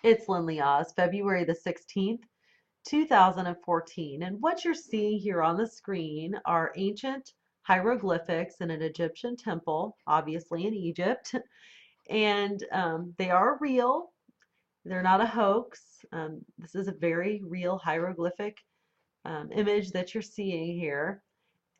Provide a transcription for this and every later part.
It's Lindley Oz, February the 16th, 2014. And what you're seeing here on the screen are ancient hieroglyphics in an Egyptian temple, obviously in Egypt. And they are real. They're not a hoax. This is a very real hieroglyphic image that you're seeing here.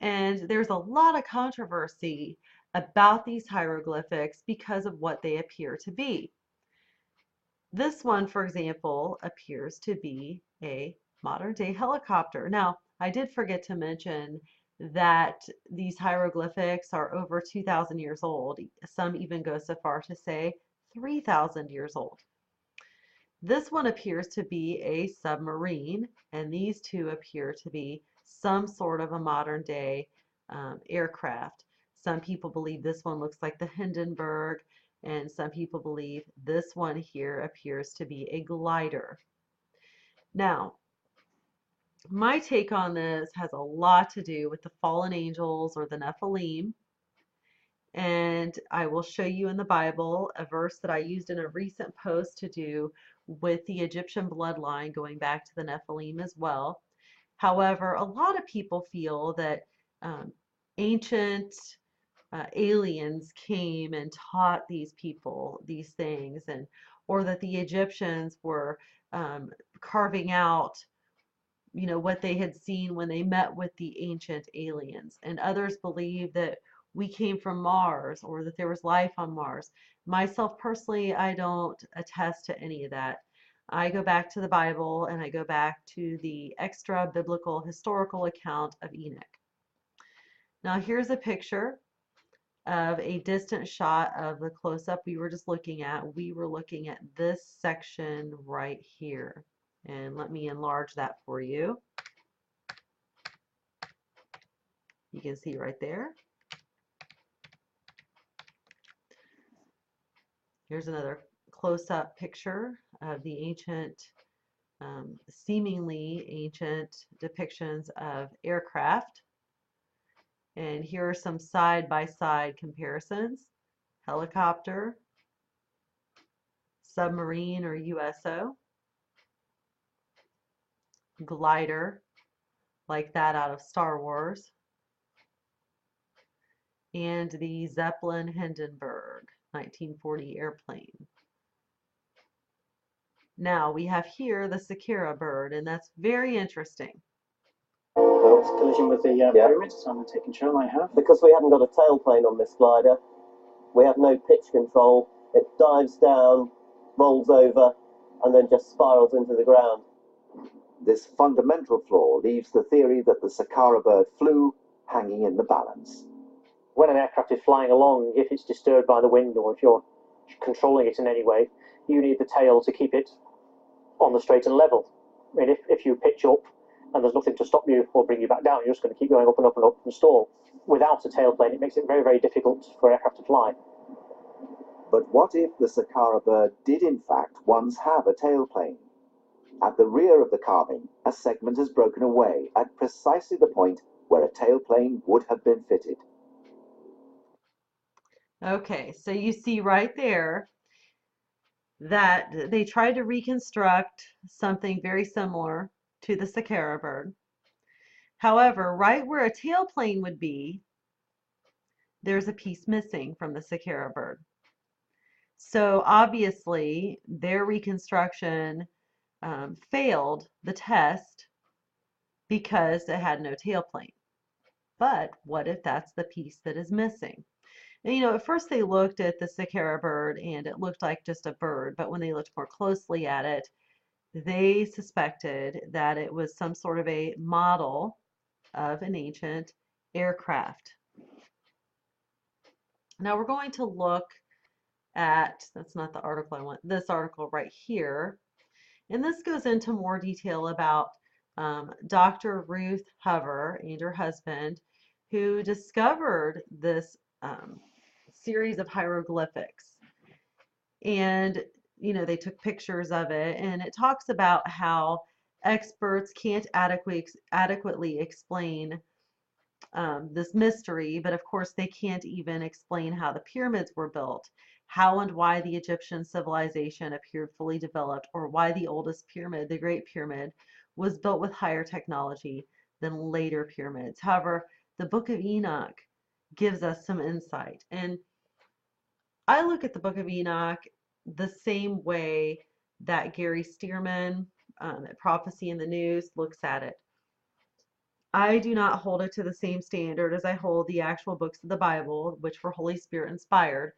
And there's a lot of controversy about these hieroglyphics because of what they appear to be. This one, for example, appears to be a modern day helicopter. Now, I did forget to mention that these hieroglyphics are over 2,000 years old. Some even go so far to say 3,000 years old. This one appears to be a submarine, and these two appear to be some sort of a modern day aircraft. Some people believe this one looks like the Hindenburg, and some people believe this one here appears to be a glider. Now, my take on this has a lot to do with the fallen angels or the Nephilim. And I will show you in the Bible a verse that I used in a recent post to do with the Egyptian bloodline going back to the Nephilim as well. However, a lot of people feel that ancient aliens came and taught these people these things, and or that the Egyptians were carving out, what they had seen when they met with the ancient aliens. And others believe that we came from Mars or that there was life on Mars. Myself personally, I don't attest to any of that. I go back to the Bible and I go back to the extra biblical historical account of Enoch. Now here's a picture of a distant shot of the close-up we were just looking at. We were looking at this section right here. And let me enlarge that for you. You can see right there. Here's another close-up picture of the ancient, seemingly ancient depictions of aircraft. And here are some side-by-side comparisons. Helicopter, submarine or USO, glider, like that out of Star Wars, and the Zeppelin Hindenburg 1940 airplane. Now we have here the cicada bird, and that's very interesting. Collision with the pyramid, so I'm taking control. I have. Because we haven't got a tailplane on this glider, we have no pitch control. It dives down, rolls over, and then just spirals into the ground. This fundamental flaw leaves the theory that the cicada bird flew hanging in the balance. When an aircraft is flying along, if it's disturbed by the wind or if you're controlling it in any way, you need the tail to keep it on the straight and level. I mean, if you pitch up and there's nothing to stop you or bring you back down, you're just going to keep going up and up and up and stall. Without a tailplane, it makes it very, very difficult for aircraft to fly. But what if the cicada bird did in fact once have a tailplane? At the rear of the carving, a segment has broken away at precisely the point where a tailplane would have been fitted. Okay, so you see right there that they tried to reconstruct something very similar to the cicada bird. However, right where a tailplane would be, there's a piece missing from the cicada bird. So obviously their reconstruction failed the test because it had no tailplane. But what if that's the piece that is missing? And at first they looked at the cicada bird and it looked like just a bird, but when they looked more closely at it, they suspected that it was some sort of a model of an ancient aircraft. Now we're going to look at, that's not the article I want, this article right here. And this goes into more detail about Dr. Ruth Hover and her husband, who discovered this series of hieroglyphics. And they took pictures of it, and it talks about how experts can't adequately explain this mystery, but of course they can't even explain how the pyramids were built. how and why the Egyptian civilization appeared fully developed, or why the oldest pyramid, the Great Pyramid, was built with higher technology than later pyramids. However, the Book of Enoch gives us some insight. And I look at the Book of Enoch the same way that Gary Stearman at Prophecy in the News looks at it. I do not hold it to the same standard as I hold the actual books of the Bible, which were Holy Spirit inspired.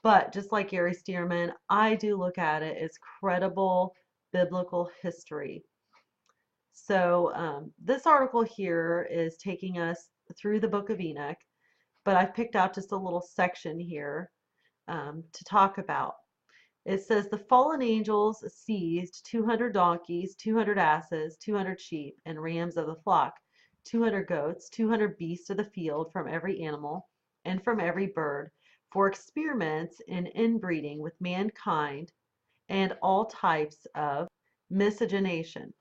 But just like Gary Stearman, I do look at it as credible biblical history. So this article here is taking us through the Book of Enoch, but I've picked out just a little section here to talk about. It says the fallen angels seized 200 donkeys, 200 asses, 200 sheep, and rams of the flock, 200 goats, 200 beasts of the field from every animal and from every bird, for experiments in inbreeding with mankind and all types of miscegenation.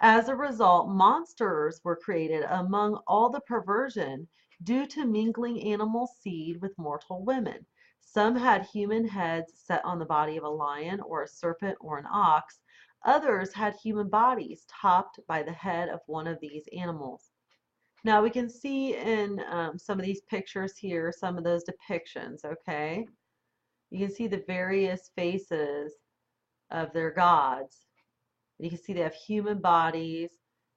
As a result, monsters were created among all the perversion due to mingling animal seed with mortal women. Some had human heads set on the body of a lion or a serpent or an ox. Others had human bodies topped by the head of one of these animals. Now we can see in some of these pictures here, some of those depictions, okay? You can see the various faces of their gods. You can see they have human bodies,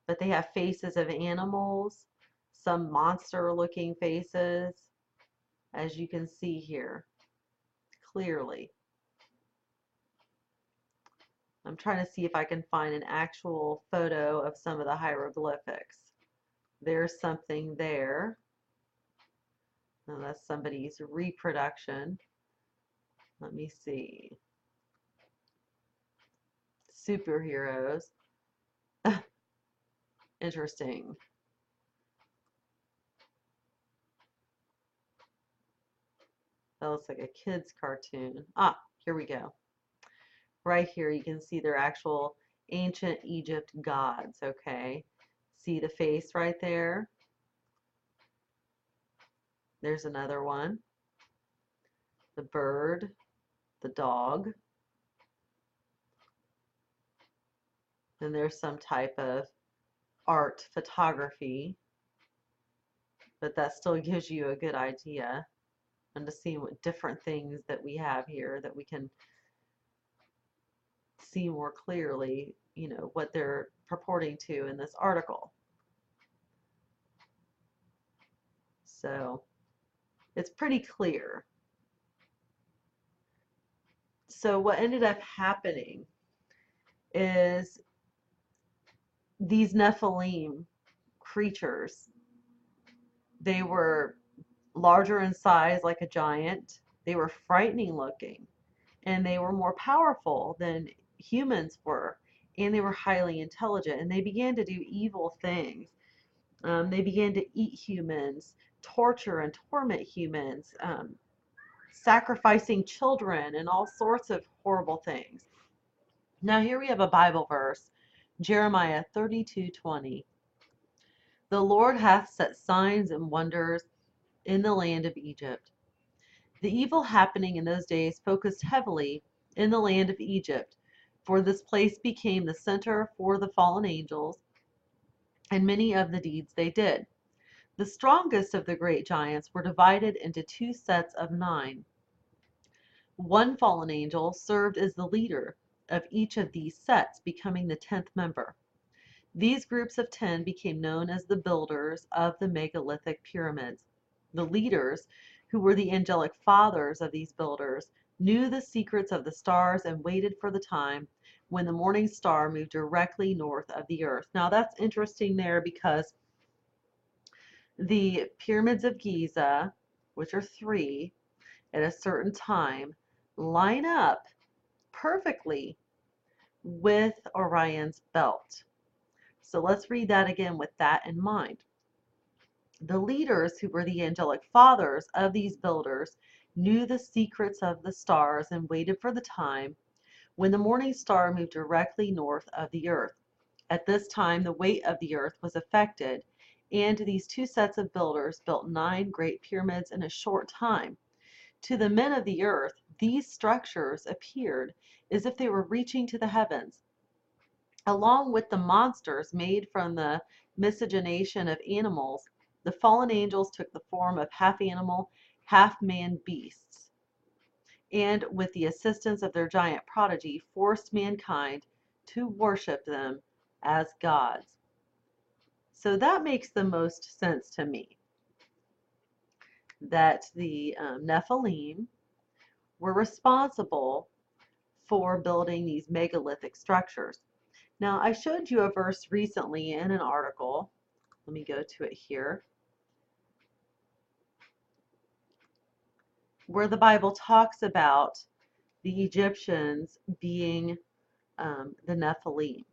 but they have faces of animals, some monster-looking faces, as you can see here, clearly. I'm trying to see if I can find an actual photo of some of the hieroglyphics. There's something there. Now that's somebody's reproduction. Let me see. Superheroes. Interesting. That looks like a kid's cartoon. Ah, here we go. Right here you can see their actual ancient Egypt gods, okay? See the face right there? There's another one. The bird, the dog. Then there's some type of art photography, but that still gives you a good idea and to see what different things that we have here that we can see more clearly, you know, what they're purporting to in this article. So it's pretty clear. So what ended up happening is these Nephilim creatures, they were larger in size like a giant, they were frightening looking, and they were more powerful than humans were, and they were highly intelligent, and they began to do evil things. They began to eat humans, torture and torment humans, sacrificing children, and all sorts of horrible things. Now here we have a Bible verse, Jeremiah 32:20. The Lord hath set signs and wonders in the land of Egypt. The evil happening in those days focused heavily in the land of Egypt, for this place became the center for the fallen angels and many of the deeds they did. The strongest of the great giants were divided into two sets of 9. One fallen angel served as the leader of each of these sets, becoming the 10th member. These groups of 10 became known as the builders of the megalithic pyramids. The leaders, who were the angelic fathers of these builders, knew the secrets of the stars and waited for the time when the morning star moved directly north of the earth. Now that's interesting there because the pyramids of Giza, which are 3, at a certain time, line up perfectly with Orion's belt. So let's read that again with that in mind. The leaders, who were the angelic fathers of these builders, knew the secrets of the stars and waited for the time when the morning star moved directly north of the earth. At this time, the weight of the earth was affected, and these two sets of builders built 9 great pyramids in a short time. To the men of the earth, these structures appeared as if they were reaching to the heavens. Along with the monsters made from the miscegenation of animals, the fallen angels took the form of half animal, half man beasts, and with the assistance of their giant prodigy, forced mankind to worship them as gods. So that makes the most sense to me, that the Nephilim were responsible for building these megalithic structures. Now, I showed you a verse recently in an article. Let me go to it here, where the Bible talks about the Egyptians being the Nephilim.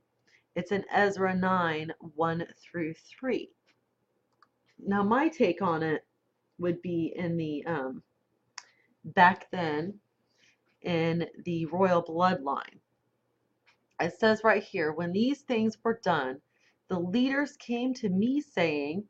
It's in Ezra 9, 1 through 3. Now, my take on it would be in the, back then, in the royal bloodline. It says right here, when these things were done, the leaders came to me saying,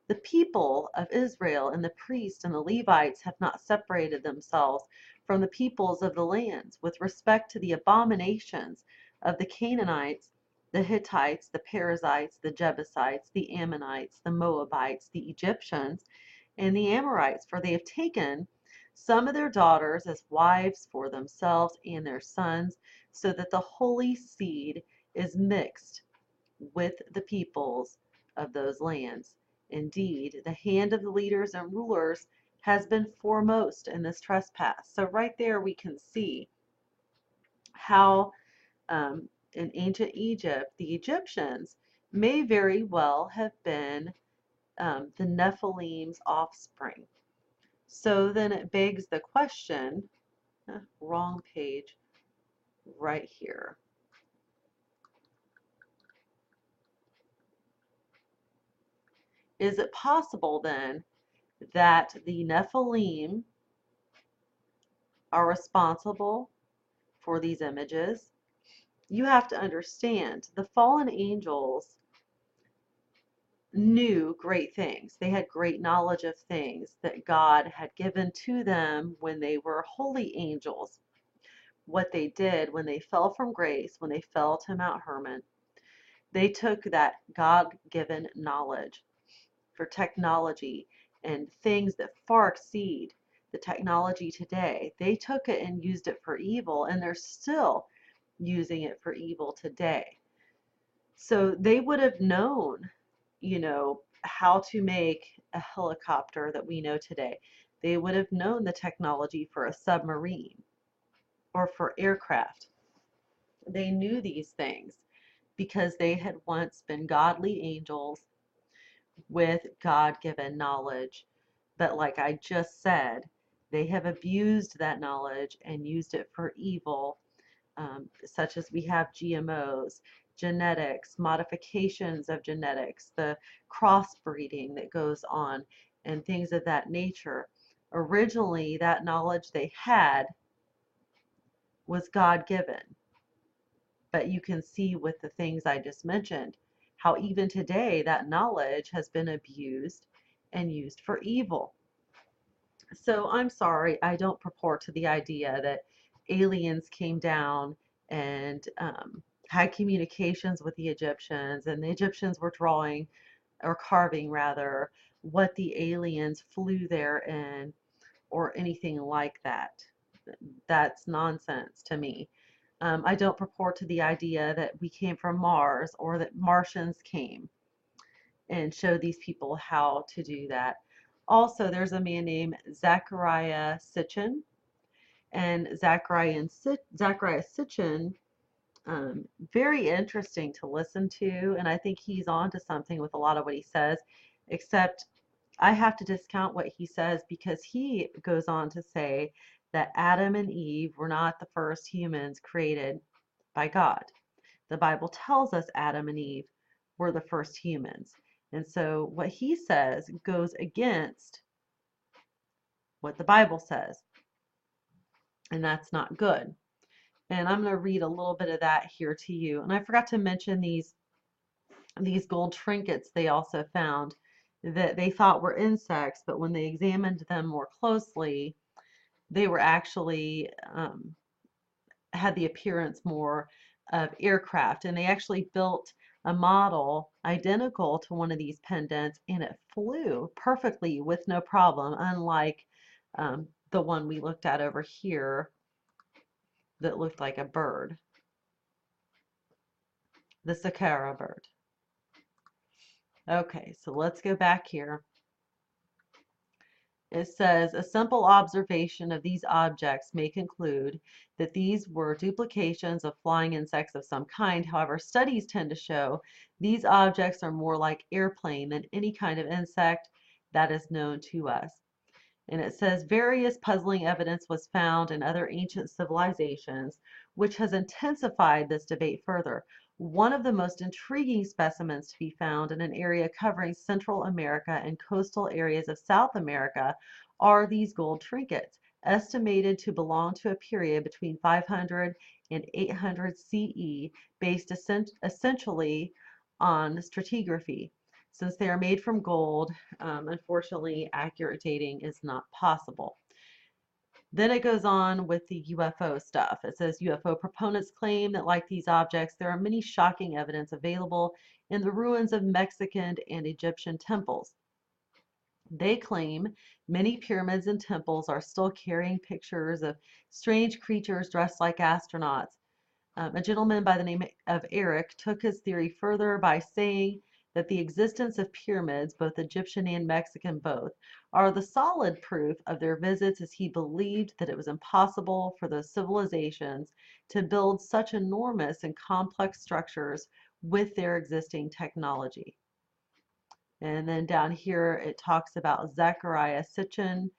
the people of Israel and the priests and the Levites have not separated themselves from the peoples of the lands with respect to the abominations of the Canaanites, the Hittites, the Perizzites, the Jebusites, the Ammonites, the Moabites, the Egyptians, and the Amorites, for they have taken some of their daughters as wives for themselves and their sons, so that the holy seed is mixed with the peoples of those lands. Indeed, the hand of the leaders and rulers has been foremost in this trespass. So right there we can see how in ancient Egypt, the Egyptians may very well have been the Nephilim's offspring. So then it begs the question, wrong page, right here. Is it possible then that the Nephilim are responsible for these images? You have to understand, the fallen angels knew great things. They had great knowledge of things that God had given to them when they were holy angels. What they did when they fell from grace, when they fell to Mount Hermon, they took that God-given knowledge for technology and things that far exceed the technology today. They took it and used it for evil, and they're still using it for evil today. So they would have known, how to make a helicopter that we know today. They would have known the technology for a submarine or for aircraft. They knew these things because they had once been godly angels with God-given knowledge. But like I just said, they have abused that knowledge and used it for evil, such as we have GMOs, genetics, modifications of genetics, the crossbreeding that goes on, and things of that nature. Originally, that knowledge they had was God-given. But you can see with the things I just mentioned, how even today that knowledge has been abused and used for evil. So I'm sorry, I don't purport to the idea that aliens came down and had communications with the Egyptians, and the Egyptians were drawing or carving rather what the aliens flew there in or anything like that. That's nonsense to me. I don't purport to the idea that we came from Mars or that Martians came and showed these people how to do that. Also, there's a man named Zachariah Sitchin, and Zachariah Sitchin, very interesting to listen to, and I think he's on to something with a lot of what he says, except I have to discount what he says because he goes on to say that Adam and Eve were not the first humans created by God. The Bible tells us Adam and Eve were the first humans. And so what he says goes against what the Bible says. And that's not good. And I'm going to read a little bit of that here to you. And I forgot to mention these gold trinkets they also found that they thought were insects, but when they examined them more closely, they were actually had the appearance more of aircraft, and they actually built a model identical to one of these pendants, and it flew perfectly with no problem, unlike the one we looked at over here that looked like a bird, the Sakara bird. Okay, so let's go back here. It says a simple observation of these objects may conclude that these were duplications of flying insects of some kind. However, studies tend to show these objects are more like airplane than any kind of insect that is known to us. And it says various puzzling evidence was found in other ancient civilizations, which has intensified this debate further. One of the most intriguing specimens to be found in an area covering Central America and coastal areas of South America are these gold trinkets, estimated to belong to a period between 500 and 800 CE, based essentially on stratigraphy. Since they are made from gold, unfortunately, accurate dating is not possible. Then it goes on with the UFO stuff. It says UFO proponents claim that, like these objects, there are many shocking evidence available in the ruins of Mexican and Egyptian temples. They claim many pyramids and temples are still carrying pictures of strange creatures dressed like astronauts. A gentleman by the name of Eric took his theory further by saying that the existence of pyramids, both Egyptian and Mexican both, are the solid proof of their visits, as he believed that it was impossible for those civilizations to build such enormous and complex structures with their existing technology. And then down here it talks about Zechariah Sitchin,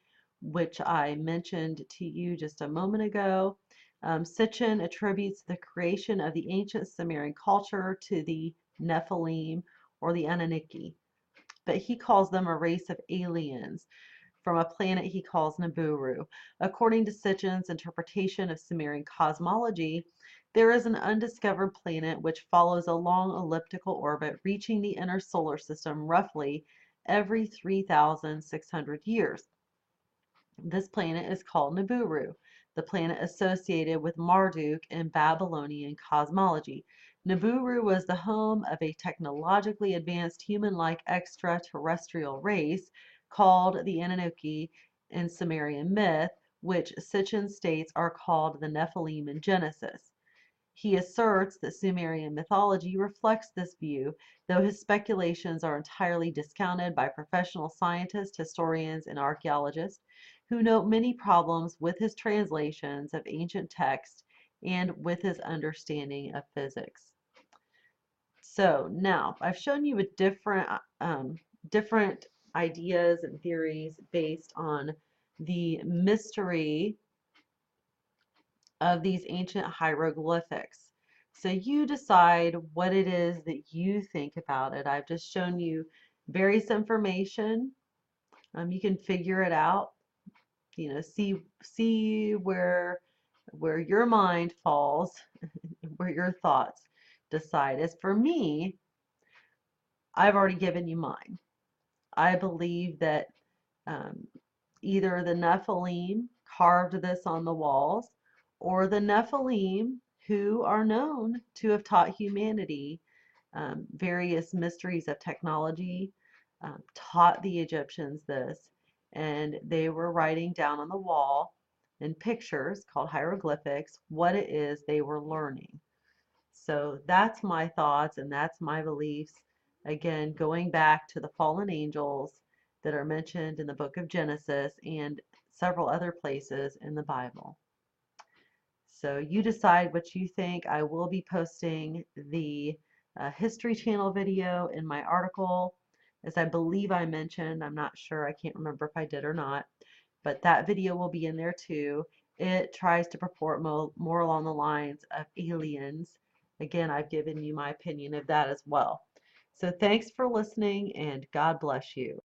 which I mentioned to you just a moment ago. Sitchin attributes the creation of the ancient Sumerian culture to the Nephilim, or the Anunnaki, but he calls them a race of aliens from a planet he calls Nibiru. According to Sitchin's interpretation of Sumerian cosmology, there is an undiscovered planet which follows a long elliptical orbit, reaching the inner solar system roughly every 3,600 years. This planet is called Nibiru, the planet associated with Marduk in Babylonian cosmology. Nibiru was the home of a technologically advanced human-like extraterrestrial race called the Anunnaki in Sumerian myth, which Sitchin states are called the Nephilim in Genesis. He asserts that Sumerian mythology reflects this view, though his speculations are entirely discounted by professional scientists, historians, and archaeologists, who note many problems with his translations of ancient texts and with his understanding of physics. So now I've shown you different ideas and theories based on the mystery of these ancient hieroglyphics. So you decide what it is that you think about it. I've just shown you various information. You can figure it out. You know, see where your mind falls, where your thoughts decide. As for me, I've already given you mine. I believe that either the Nephilim carved this on the walls, or the Nephilim, who are known to have taught humanity various mysteries of technology, taught the Egyptians this, and they were writing down on the wall in pictures called hieroglyphics what it is they were learning. So that's my thoughts and that's my beliefs. Again, going back to the fallen angels that are mentioned in the book of Genesis and several other places in the Bible. So you decide what you think. I will be posting the History Channel video in my article, as I believe I mentioned. I'm not sure. I can't remember if I did or not. But that video will be in there too. It tries to purport more along the lines of aliens. Again, I've given you my opinion of that as well. So thanks for listening, and God bless you.